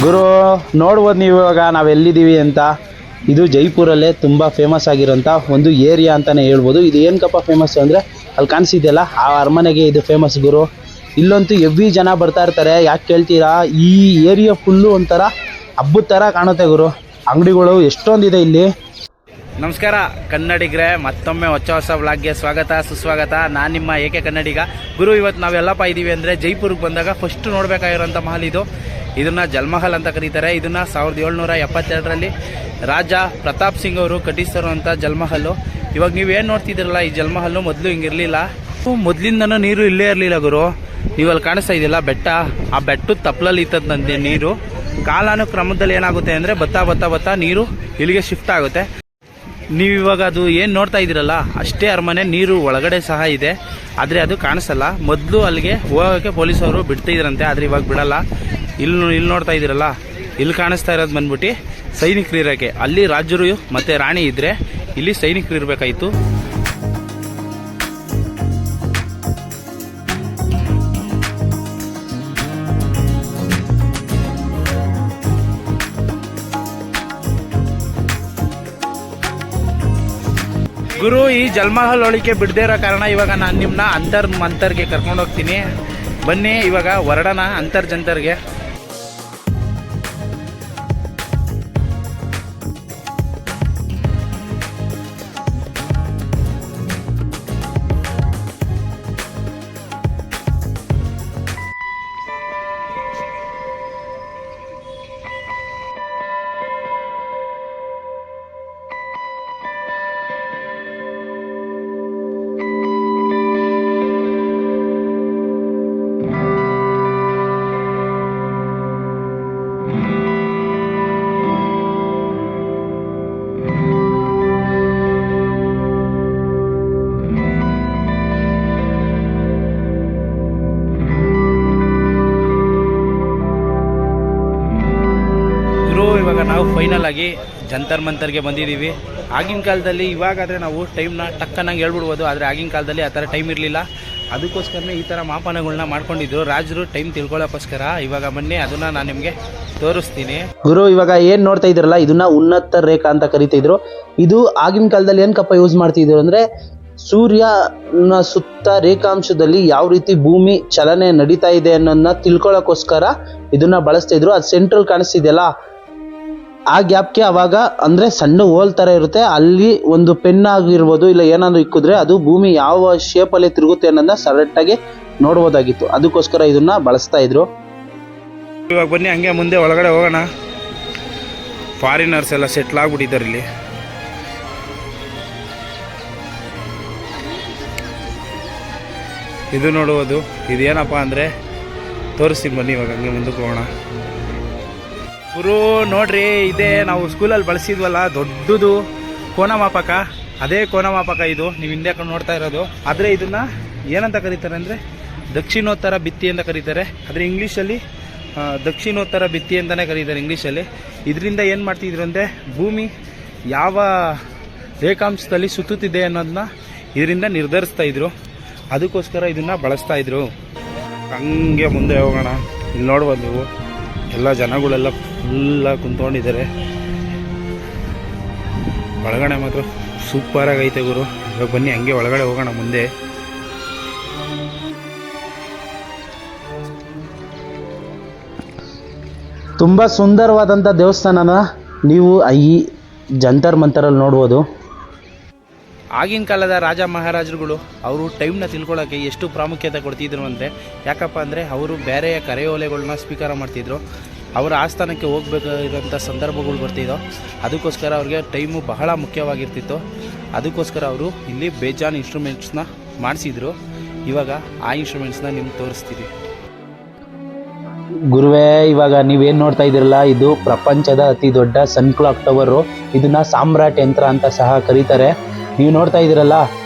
ಗುರು ನೋಡ್ಬೋದು ನೀವು ಇವಾಗ ನಾವು ಎಲ್ಲಿದ್ದೀವಿ ಅಂತ. ಇದು ಜೈಪುರಲ್ಲೇ ತುಂಬ ಫೇಮಸ್ ಆಗಿರೋಂಥ ಒಂದು ಏರಿಯಾ ಅಂತಲೇ ಹೇಳ್ಬೋದು. ಇದು ಏನಕ್ಕಪ್ಪ ಫೇಮಸ್ಸು ಅಂದರೆ ಅಲ್ಲಿ ಕಾಣಿಸಿದೆಯಲ್ಲ ಆ ಅರಮನೆಗೆ ಇದು ಫೇಮಸ್ ಗುರು. ಇಲ್ಲಂತೂ ಎವ್ರಿ ಜನ ಬರ್ತಾ ಇರ್ತಾರೆ. ಯಾಕೆ ಕೇಳ್ತೀರಾ, ಈ ಏರಿಯಾ ಫುಲ್ಲು ಒಂಥರ ಹಬ್ಬದ ಥರ ಕಾಣುತ್ತೆ ಗುರು. ಅಂಗಡಿಗಳು ಎಷ್ಟೊಂದಿದೆ ಇಲ್ಲಿ. ನಮಸ್ಕಾರ ಕನ್ನಡಿಗರೇ, ಮತ್ತೊಮ್ಮೆ ಹೊಸ ವ್ಲಾಗ್ಗೆ ಸ್ವಾಗತ ಸುಸ್ವಾಗತ. ನಾನು ನಿಮ್ಮ ಏಕೆ ಕನ್ನಡಿಗ ಗುರು. ಇವತ್ತು ನಾವೆಲ್ಲಪ್ಪ ಇದ್ದೀವಿ ಅಂದರೆ ಜೈಪುರ್ಗೆ ಬಂದಾಗ ಫಸ್ಟ್ ನೋಡಬೇಕಾಗಿರೋಂಥ ಮಹಲ್ ಇದು. ಇದನ್ನು ಜಲ್ಮಹಲ್ ಅಂತ ಕರೀತಾರೆ. ಇದನ್ನು 1772ರಲ್ಲಿ ರಾಜ ಪ್ರತಾಪ್ ಸಿಂಗ್ ಅವರು ಕಟ್ಟಿಸಿರುವಂಥ ಜಲ್ಮಹಲ್ಲು. ಇವಾಗ ನೀವೇನು ನೋಡ್ತಿದ್ದೀರಲ್ಲ, ಈ ಜಲ್ಮಹಲ್ಲು ಮೊದಲು ಹಿಂಗಿರಲಿಲ್ಲ. ಮೊದಲಿಂದನೂ ನೀರು ಇಲ್ಲೇ ಇರಲಿಲ್ಲ ಗುರು. ನೀವಲ್ಲಿ ಕಾಣಿಸ್ತಾ ಇದೆಯಲ್ಲ ಬೆಟ್ಟ, ಆ ಬೆಟ್ಟದ ತಪ್ಪಲಲ್ಲಿ ಇತ್ತದಂತೆ ನೀರು. ಕಾಲಾನುಕ್ರಮದಲ್ಲಿ ಏನಾಗುತ್ತೆ ಅಂದರೆ ಬತ್ತಾ ನೀರು ಇಲ್ಲಿಗೆ ಶಿಫ್ಟ್ ಆಗುತ್ತೆ. ನೀವು ಇವಾಗ ಅದು ಏನು ನೋಡ್ತಾ ಇದ್ದೀರಲ್ಲ ಅಷ್ಟೇ ಅರಮನೆ, ನೀರು ಒಳಗಡೆ ಸಹ ಇದೆ, ಆದರೆ ಅದು ಕಾಣಿಸಲ್ಲ. ಮೊದಲು ಅಲ್ಲಿಗೆ ಹೋಗೋಕ್ಕೆ ಪೊಲೀಸವರು ಬಿಡ್ತಿದ್ರಂತೆ, ಆದರೆ ಇವಾಗ ಬಿಡಲ್ಲ. ಇಲ್ಲಿ ನೋಡ್ತಾ ಇದ್ದೀರಲ್ಲ, ಇಲ್ಲಿ ಕಾಣಿಸ್ತಾ ಇರೋದು ಬಂದ್ಬಿಟ್ಟು ಸೈನಿಕರು ಇರೋಕ್ಕೆ. ಅಲ್ಲಿ ರಾಜರು ಮತ್ತು ರಾಣಿ ಇದ್ದರೆ ಇಲ್ಲಿ ಸೈನಿಕರು ಇರಬೇಕಾಯಿತು. ಗುರು, ಈ ಜಲ್ಮಹಲ್ ಒಳಗೆ ಬಿಡದೇ ಇರೋ ಕಾರಣ ಇವಾಗ ನಾನು ನಿಮ್ಮನ್ನ ಅಂತರ್ಗೆ ಕರ್ಕೊಂಡು ಹೋಗ್ತೀನಿ. ಬನ್ನಿ ಇವಾಗ ಹೊರಡೋಣ ಅಂತರ್ಜಂತರ್ಗೆ. ಇವಾಗ ನಾವು ಫೈನಲ್ ಆಗಿ ಜಂತರ್ ಮಂತರ್ಗೆ ಬಂದಿದ್ದೀವಿ. ಆಗಿನ ಕಾಲದಲ್ಲಿ ಇವಾಗಾದರೆ ನಾವು ಟೈಮ್ನ ಟಕ್ಕನಾಗಿ ಹೇಳ್ಬಿಡ್ಬೋದು, ಆದರೆ ಆಗಿನ ಕಾಲದಲ್ಲಿ ಆ ಥರ ಟೈಮ್ ಇರಲಿಲ್ಲ. ಅದಕ್ಕೋಸ್ಕರನೇ ಈ ಥರ ಮಾಪನಗಳನ್ನ ಮಾಡ್ಕೊಂಡಿದ್ರು ರಾಜರು, ಟೈಮ್ ತಿಳ್ಕೊಳ್ಳೋಕ್ಕೋಸ್ಕರ. ಇವಾಗ ಬನ್ನಿ ಅದನ್ನು ನಾನು ನಿಮಗೆ ತೋರಿಸ್ತೀನಿ. ಗುರು, ಇವಾಗ ಏನು ನೋಡ್ತಾ ಇದ್ರಲ್ಲ ಇದನ್ನ ಉನ್ನತ ರೇಖಾ ಅಂತ ಕರಿತಿದ್ರು. ಇದು ಆಗಿನ ಕಾಲದಲ್ಲಿ ಏನಕ್ಕಪ್ಪ ಯೂಸ್ ಮಾಡ್ತಿದ್ರು ಅಂದರೆ ಸೂರ್ಯನ ಸುತ್ತ ರೇಖಾಂಶದಲ್ಲಿ ಯಾವ ರೀತಿ ಭೂಮಿ ಚಲನೆ ನಡೀತಾ ಇದೆ ಅನ್ನೋದನ್ನ ತಿಳ್ಕೊಳ್ಳೋಕ್ಕೋಸ್ಕರ ಇದನ್ನ ಬಳಸ್ತಾ ಇದ್ರು. ಅದು ಸೆಂಟ್ರಲ್ ಕಾಣಿಸ್ತಿದೆಯಲ್ಲ, ಆ ಗ್ಯಾಪ್ಗೆ ಅವಾಗ ಅಂದರೆ ಸಣ್ಣ ಹೋಲ್ ಥರ ಇರುತ್ತೆ, ಅಲ್ಲಿ ಒಂದು ಪೆನ್ ಆಗಿರ್ಬೋದು ಇಲ್ಲ ಏನಾದರೂ ಇಕ್ಕಿದ್ರೆ ಅದು ಭೂಮಿ ಯಾವ ಶೇಪಲ್ಲಿ ತಿರುಗುತ್ತೆ ಅನ್ನೋದನ್ನ ಸರೆಕ್ಟಾಗಿ ನೋಡ್ಬೋದಾಗಿತ್ತು. ಅದಕ್ಕೋಸ್ಕರ ಇದನ್ನ ಬಳಸ್ತಾ ಇದ್ರು. ಇವಾಗ ಬನ್ನಿ ಹಂಗೆ ಮುಂದೆ ಒಳಗಡೆ ಹೋಗೋಣ. ಫಾರಿನರ್ಸ್ ಎಲ್ಲ ಸೆಟ್ಲ್ ಆಗ್ಬಿಟ್ಟಿದ್ದಾರೆ ಇಲ್ಲಿ. ಇದು ನೋಡುವುದು, ಇದೇನಪ್ಪ ಅಂದರೆ ತೋರಿಸ್ತೀನಿ ಬನ್ನಿ. ಇವಾಗ ಹಂಗೆ ಮುಂದಕ್ಕೆ ಹೋಗೋಣ. ಗುರು ನೋಡ್ರಿ, ಇದೇ ನಾವು ಸ್ಕೂಲಲ್ಲಿ ಬಳಸಿದ್ವಲ್ಲ ದೊಡ್ಡದು ಕೋನಮಾಪಕ, ಅದೇ ಕೋನಮಾಪಕ ಇದು ನೀವು ಹಿಂದೆ ನೋಡ್ತಾ ಇರೋದು. ಆದರೆ ಇದನ್ನು ಏನಂತ ಕರೀತಾರೆ ಅಂದರೆ ದಕ್ಷಿಣೋತ್ತರ ಭಿತ್ತಿ ಅಂತ ಕರೀತಾರೆ. ಆದರೆ ಇಂಗ್ಲೀಷಲ್ಲಿ ದಕ್ಷಿಣೋತ್ತರ ಭಿತ್ತಿ ಅಂತಲೇ ಕರೀತಾರೆ ಇಂಗ್ಲೀಷಲ್ಲಿ. ಇದರಿಂದ ಏನು ಮಾಡ್ತಿದ್ರು ಅಂದರೆ ಭೂಮಿ ಯಾವ ರೇಖಾಂಶದಲ್ಲಿ ಸುತ್ತುತ್ತಿದೆ ಅನ್ನೋದನ್ನ ಇದರಿಂದ ನಿರ್ಧರಿಸ್ತಾ ಇದ್ರು. ಅದಕ್ಕೋಸ್ಕರ ಇದನ್ನು ಬಳಸ್ತಾ ಇದ್ರು. ಹಂಗೆ ಮುಂದೆ ಹೋಗೋಣ. ಇಲ್ಲಿ ನೋಡ್ಬೋದು ನೀವು, ಎಲ್ಲ ಜನಗಳೆಲ್ಲ ಫುಲ್ಲಾಗಿ ಕುಂತ್ಕೊಂಡಿದ್ದಾರೆ. ಒಳಗಡೆ ಮಾತ್ರ ಸೂಪರಾಗಿ ಐತೆ ಗುರು. ಇವಾಗ ಬನ್ನಿ ಹಂಗೆ ಒಳಗಡೆ ಹೋಗೋಣ ಮುಂದೆ. ತುಂಬ ಸುಂದರವಾದಂಥ ದೇವಸ್ಥಾನನ ನೀವು ಈ ಜಂತರ್ ಮಂತರಲ್ಲಿ ನೋಡ್ಬೋದು. ಆಗಿನ ಕಾಲದ ರಾಜ ಮಹಾರಾಜರುಗಳು ಅವರು ಟೈಮ್ನ ತಿಳ್ಕೊಳ್ಳೋಕ್ಕೆ ಎಷ್ಟು ಪ್ರಾಮುಖ್ಯತೆ ಕೊಡ್ತಿದ್ರು ಅಂದರೆ, ಯಾಕಪ್ಪ ಅಂದರೆ ಅವರು ಬೇರೆಯ ಕರೆಯೋಲೆಗಳನ್ನ ಸ್ವೀಕಾರ ಮಾಡ್ತಿದ್ರು. ಅವರ ಆಸ್ಥಾನಕ್ಕೆ ಹೋಗ್ಬೇಕಾಗಿರೋಂಥ ಸಂದರ್ಭಗಳು ಬರ್ತಿದ್ದೋ, ಅದಕ್ಕೋಸ್ಕರ ಅವ್ರಿಗೆ ಟೈಮು ಬಹಳ ಮುಖ್ಯವಾಗಿರ್ತಿತ್ತು. ಅದಕ್ಕೋಸ್ಕರ ಅವರು ಇಲ್ಲಿ ಬೇಜಾನ್ ಇನ್ಸ್ಟ್ರೂಮೆಂಟ್ಸ್ನ ಮಾಡಿಸಿದ್ರು. ಇವಾಗ ಆ ಇನ್ಸ್ಟ್ರೂಮೆಂಟ್ಸ್ನ ನಿಮ್ಗೆ ತೋರಿಸ್ತೀವಿ. ಗುರುವೇ, ಇವಾಗ ನೀವೇನು ನೋಡ್ತಾ ಇದ್ದೀರಲ್ಲ ಇದು ಪ್ರಪಂಚದ ಅತಿ ದೊಡ್ಡ ಸನ್ ಕ್ಲಾಕ್ ಟವರು. ಇದನ್ನ ಸಾಮ್ರಾಟ್ ಯಂತ್ರ ಅಂತ ಸಹ ಕರೀತಾರೆ. ನೀವು ನೋಡ್ತಾ ಇದ್ದೀರಲ್ಲ,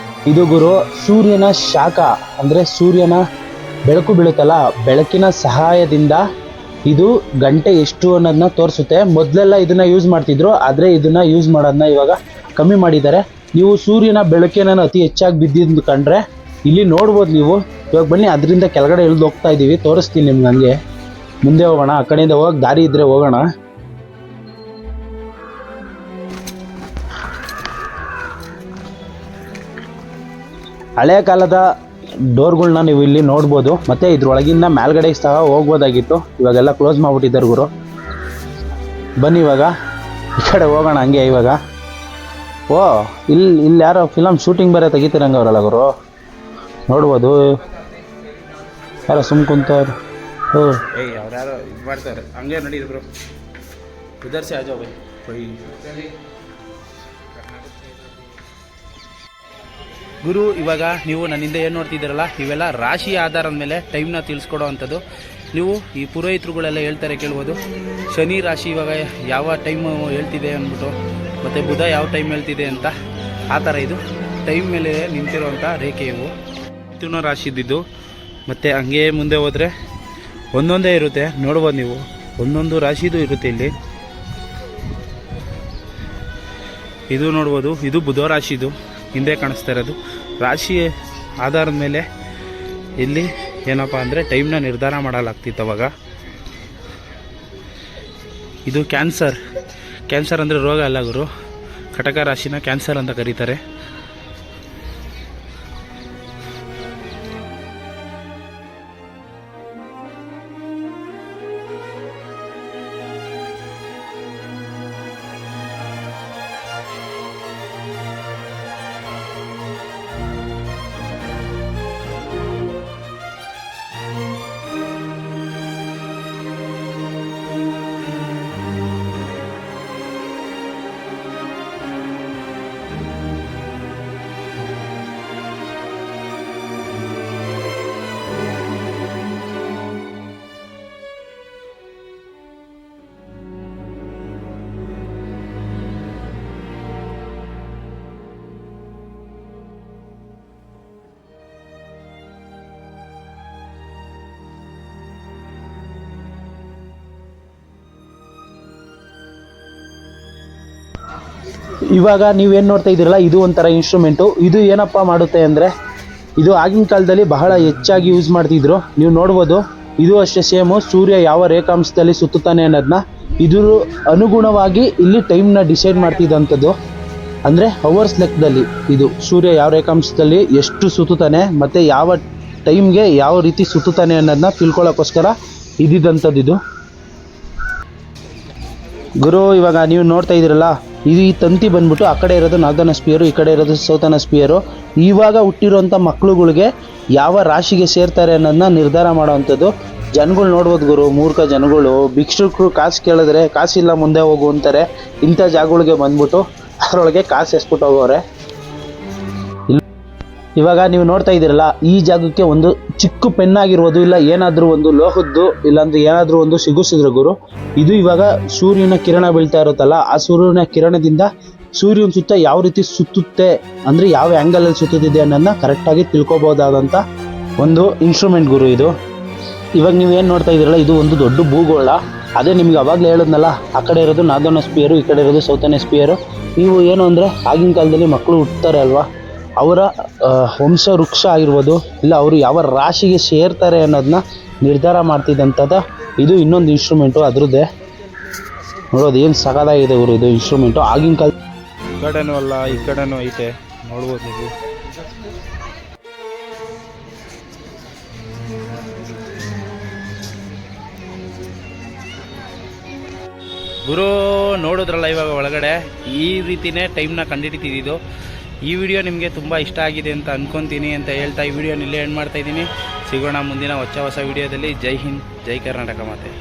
ಇದು ಗುರು ಸೂರ್ಯನ ಶಾಖ ಅಂದರೆ ಸೂರ್ಯನ ಬೆಳಕು ಬೀಳುತ್ತಲ್ಲ, ಬೆಳಕಿನ ಸಹಾಯದಿಂದ ಇದು ಗಂಟೆ ಎಷ್ಟು ಅನ್ನೋದನ್ನ ತೋರಿಸುತ್ತೆ. ಮೊದಲೆಲ್ಲ ಇದನ್ನು ಯೂಸ್ ಮಾಡ್ತಿದ್ರು, ಆದರೆ ಇದನ್ನು ಯೂಸ್ ಮಾಡೋದನ್ನ ಇವಾಗ ಕಮ್ಮಿ ಮಾಡಿದ್ದಾರೆ. ನೀವು ಸೂರ್ಯನ ಬೆಳಕಿನ ಅತಿ ಹೆಚ್ಚಾಗಿ ಬಿದ್ದಿದ್ದು ಕಂಡ್ರೆ ಇಲ್ಲಿ ನೋಡ್ಬೋದು ನೀವು. ಇವಾಗ ಬನ್ನಿ ಅದರಿಂದ ಕೆಳಗಡೆ ಇಳಿದು ಹೋಗ್ತಾ ಇದ್ದೀವಿ, ತೋರಿಸ್ತೀನಿ ನಿಮ್ಗೆ. ಹಂಗೆ ಮುಂದೆ ಹೋಗೋಣ, ಆ ಕಡೆಯಿಂದ ಹೋಗಕ್ಕೆ ದಾರಿ ಇದ್ರೆ ಹೋಗೋಣ. ಹಳೆ ಕಾಲದ ಡೋರ್ಗಳ್ನ ನೀವು ಇಲ್ಲಿ ನೋಡ್ಬೋದು. ಮತ್ತು ಇದ್ರೊಳಗಿಂದ ಮೇಲ್ಗಡೆ ಸಹ ಹೋಗ್ಬೋದಾಗಿತ್ತು, ಇವಾಗೆಲ್ಲ ಕ್ಲೋಸ್ ಮಾಡಿಬಿಟ್ಟಿದ್ದಾರೆ ಗುರು. ಬನ್ನಿ ಇವಾಗ ಈ ಕಡೆ ಹೋಗೋಣ ಹಂಗೆ. ಇವಾಗ ಓ ಇಲ್ಲಿ ಯಾರೋ ಫಿಲಮ್ ಶೂಟಿಂಗ್ ಬೇರೆ ತೆಗಿತೀರಂಗೆ ಅವರಲ್ಲ ಗುರು, ನೋಡ್ಬೋದು. ಯಾರೋ ಸುಮ್ ಕುಂತವ್ರು. ಅವ್ರ್ಯಾರೋ ಇದು ಮಾಡ್ತಾರೆ ಹಂಗೆ ನಡೀರಿ ಬ್ರೋ. ಉಧರ್ ಸೆ ಆ ಜಾओ ಭಾई. ಗುರು, ಇವಾಗ ನೀವು ನನ್ನಿಂದ ಏನು ನೋಡ್ತಿದ್ದೀರಲ್ಲ, ಇವೆಲ್ಲ ರಾಶಿ ಆಧಾರದ ಮೇಲೆ ಟೈಮ್ನ ತಿಳಿಸ್ಕೊಡೋ ಅಂಥದ್ದು. ನೀವು ಈ ಪುರೋಹಿತರುಗಳೆಲ್ಲ ಹೇಳ್ತಾರೆ ಕೇಳ್ಬೋದು, ಶನಿ ರಾಶಿ ಇವಾಗ ಯಾವ ಟೈಮು ಹೇಳ್ತಿದೆ ಅಂದ್ಬಿಟ್ಟು, ಮತ್ತು ಬುಧ ಯಾವ ಟೈಮ್ ಹೇಳ್ತಿದೆ ಅಂತ. ಆ ಥರ ಇದು ಟೈಮ್ ಮೇಲೆ ನಿಂತಿರೋವಂಥ ರೇಖೆ ಇವು. ಮಿಥುನ ರಾಶಿ ಇದ್ದಿದ್ದು. ಮತ್ತು ಹಂಗೆ ಮುಂದೆ ಹೋದರೆ ಒಂದೊಂದೇ ಇರುತ್ತೆ, ನೋಡ್ಬೋದು ನೀವು. ಒಂದೊಂದು ರಾಶಿದು ಇರುತ್ತೆ ಇಲ್ಲಿ. ಇದು ನೋಡ್ಬೋದು, ಇದು ಬುಧ ರಾಶಿದು ಹಿಂದೆ ಕಾಣಿಸ್ತಾ ಇರೋದು. ರಾಶಿ ಆಧಾರದ ಮೇಲೆ ಇಲ್ಲಿ ಏನಪ್ಪ ಅಂದರೆ ಟೈಮ್ನ ನಿರ್ಧಾರ ಮಾಡಲಾಗ್ತಿತ್ತು ಅವಾಗ. ಇದು ಕ್ಯಾನ್ಸರ್ ಅಂದರೆ ರೋಗ ಅಲ್ಲ ಗುರು, ಕಟಕ ರಾಶಿನ ಕ್ಯಾನ್ಸರ್ ಅಂತ ಕರೀತಾರೆ. ಇವಾಗ ನೀವೇನು ನೋಡ್ತಾ ಇದ್ದೀರಲ್ಲ, ಇದು ಒಂಥರ ಇನ್ಸ್ಟ್ರೂಮೆಂಟು. ಇದು ಏನಪ್ಪ ಮಾಡುತ್ತೆ ಅಂದರೆ, ಇದು ಆಗಿನ ಕಾಲದಲ್ಲಿ ಬಹಳ ಹೆಚ್ಚಾಗಿ ಯೂಸ್ ಮಾಡ್ತಿದ್ರು. ನೀವು ನೋಡ್ಬೋದು, ಇದು ಅಷ್ಟೇ ಸೇಮು. ಸೂರ್ಯ ಯಾವ ರೇಖಾಂಶದಲ್ಲಿ ಸುತ್ತುತ್ತಾನೆ ಅನ್ನೋದನ್ನ ಇದ್ರ ಅನುಗುಣವಾಗಿ ಇಲ್ಲಿ ಟೈಮ್ನ ಡಿಸೈಡ್ ಮಾಡ್ತಿದ್ದಂಥದ್ದು. ಅಂದರೆ ಅವರ್ಸ್ ಲೆಕ್ಕದಲ್ಲಿ ಇದು ಸೂರ್ಯ ಯಾವ ರೇಖಾಂಶದಲ್ಲಿ ಎಷ್ಟು ಸುತ್ತುತ್ತಾನೆ ಮತ್ತು ಯಾವ ಟೈಮ್ಗೆ ಯಾವ ರೀತಿ ಸುತ್ತುತ್ತಾನೆ ಅನ್ನೋದನ್ನ ತಿಳ್ಕೊಳ್ಳೋಕ್ಕೋಸ್ಕರ ಇದ್ದಿದ್ದಂಥದ್ದು ಇದು. ಗುರು, ಇವಾಗ ನೀವು ನೋಡ್ತಾ ಇದ್ದೀರಲ್ಲ, ಇದು ಈ ತಂತಿ ಬಂದ್ಬಿಟ್ಟು ಆ ಕಡೆ ಇರೋದು ನಾರ್ದರ್ನ್ ಸ್ಪಿಯರು, ಈ ಕಡೆ ಇರೋದು ಸೌತರ್ನ್ ಸ್ಪಿಯರು. ಇವಾಗ ಹುಟ್ಟಿರೋಂಥ ಮಕ್ಳುಗಳಿಗೆ ಯಾವ ರಾಶಿಗೆ ಸೇರ್ತಾರೆ ಅನ್ನೋದನ್ನ ನಿರ್ಧಾರ ಮಾಡೋವಂಥದ್ದು. ಜನಗಳು ನೋಡ್ಬೋದು ಗುರು, ಮೂರ್ಖ ಜನಗಳು. ಭಿಕ್ಷುಕರು ಕಾಸು ಕೇಳಿದ್ರೆ ಕಾಸಿಲ್ಲ ಮುಂದೆ ಹೋಗು ಅಂತಾರೆ. ಇಂಥ ಜಾಗಗಳಿಗೆ ಬಂದ್ಬಿಟ್ಟು ಅದರೊಳಗೆ ಕಾಸು ಎಸ್ಬಿಟ್ಟು ಹೋಗೋರೆ. ಇವಾಗ ನೀವು ನೋಡ್ತಾ ಇದ್ದೀರಲ್ಲ, ಈ ಜಾಗಕ್ಕೆ ಒಂದು ಚಿಕ್ಕ ಪೆನ್ನಾಗಿರ್ಬೋದು, ಇಲ್ಲ ಏನಾದರೂ ಒಂದು ಲೋಹದ್ದು, ಇಲ್ಲಾಂದ್ರೆ ಏನಾದರೂ ಒಂದು ಸಿಗಿಸಿದ್ರು ಗುರು. ಇದು ಇವಾಗ ಸೂರ್ಯನ ಕಿರಣ ಬೀಳ್ತಾ ಇರುತ್ತಲ್ಲ, ಆ ಸೂರ್ಯನ ಕಿರಣದಿಂದ ಸೂರ್ಯನ ಸುತ್ತ ಯಾವ ರೀತಿ ಸುತ್ತುತ್ತೆ, ಅಂದರೆ ಯಾವ ಆ್ಯಂಗಲಲ್ಲಿ ಸುತ್ತುತ್ತಿದೆ ಅನ್ನೋದನ್ನ ಕರೆಕ್ಟಾಗಿ ತಿಳ್ಕೊಬೋದಾದಂಥ ಒಂದು ಇನ್ಸ್ಟ್ರೂಮೆಂಟ್ ಗುರು ಇದು. ಇವಾಗ ನೀವೇನು ನೋಡ್ತಾ ಇದ್ದೀರಲ್ಲ, ಇದು ಒಂದು ದೊಡ್ಡ ಭೂಗೋಳ. ಅದೇ ನಿಮ್ಗೆ ಅವಾಗಲೇ ಹೇಳೋದ್ನಲ್ಲ, ಆ ಕಡೆ ಇರೋದು ನಾರ್ದರ್ನ್ ಸ್ಪಿಯರು, ಈ ಕಡೆ ಇರೋದು ಸೌತರ್ನ್ ಸ್ಪಿಯರು. ನೀವು ಏನು ಅಂದರೆ ಆಗಿನ ಕಾಲದಲ್ಲಿ ಮಕ್ಕಳು ಹುಟ್ಟುತ್ತಾರೆ ಅಲ್ವಾ, ಅವರ ವಂಶ ವೃಕ್ಷ ಆಗಿರ್ಬೋದು, ಇಲ್ಲ ಅವರು ಯಾವ ರಾಶಿಗೆ ಸೇರ್ತಾರೆ ಅನ್ನೋದನ್ನ ನಿರ್ಧಾರ ಮಾಡ್ತಿದ್ದಂಥದ್ದು ಇದು ಇನ್ನೊಂದು ಇನ್ಸ್ಟ್ರೂಮೆಂಟು ಅದರದ್ದೇ. ನೋಡೋದು ಏನು ಸಗದಾಗಿದೆ ಇವರು ಇದು ಇನ್ಸ್ಟ್ರೂಮೆಂಟು. ಆಗಿನ ಕಾಲ ಈ ಕಡೆನೂ ಅಲ್ಲ, ಈ ಕಡೆನೂ ಐತೆ, ನೋಡ್ಬೋದು ನೀವು. ಗುರು ನೋಡಿದ್ರಲ್ಲ, ಇವಾಗ ಒಳಗಡೆ ಈ ರೀತಿನೇ ಟೈಮ್ನ ಕಂಡುಹಿಡಿತಿದ್ದು. ಈ ವಿಡಿಯೋ ನಿಮಗೆ ತುಂಬ ಇಷ್ಟ ಆಗಿದೆ ಅಂತ ಅನ್ಕೊತೀನಿ ಅಂತ ಹೇಳ್ತಾ ಈ ವಿಡಿಯೋನ ಇಲ್ಲೇ ಎಂಡ್ ಮಾಡ್ತಾ ಇದ್ದೀನಿ. ಸಿಗೋಣ ಮುಂದಿನ ಹೊಸ ವಿಡಿಯೋದಲ್ಲಿ. ಜೈ ಹಿಂದ್, ಜೈ ಕರ್ನಾಟಕ ಮಾತೆ.